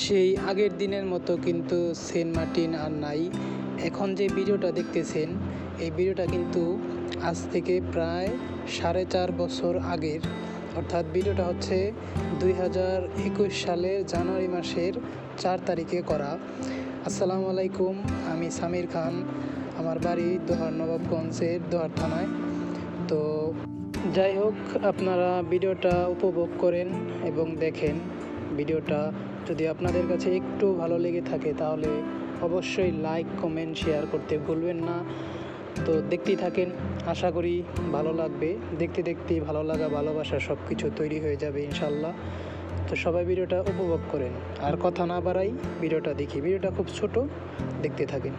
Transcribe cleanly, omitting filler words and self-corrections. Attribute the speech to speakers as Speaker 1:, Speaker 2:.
Speaker 1: সেই আগের দিনের মতো কিন্তু সেন্ট মার্টিন আর নাই। এখন যে ভিডিওটা দেখতেছেন এই ভিডিওটা কিন্তু আজ থেকে প্রায় 4.5 বছর আগের, অর্থাৎ ভিডিওটা হচ্ছে 2021 সালের জানুয়ারি মাসের 4 তারিখে করা। আসসালামু আলাইকুম, আমি সামির খান। আমার বাড়ি দোহার নবাবগঞ্জের দোহার থানায়। তো যাই হোক, আপনারা ভিডিওটা উপভোগ করেন এবং দেখেন। ভিডিওটা যদি আপনাদের কাছে একটু ভালো লেগে থাকে তাহলে অবশ্যই লাইক, কমেন্ট, শেয়ার করতে ভুলবেন না। তো দেখতেই থাকেন, আশা করি ভালো লাগবে। দেখতে দেখতেই ভালো লাগা, ভালোবাসা সব কিছু তৈরি হয়ে যাবে ইনশাল্লাহ। তো সবাই ভিডিওটা উপভোগ করেন। আর কথা না বাড়াই, ভিডিওটা দেখি। ভিডিওটা খুব ছোট, দেখতে থাকেন।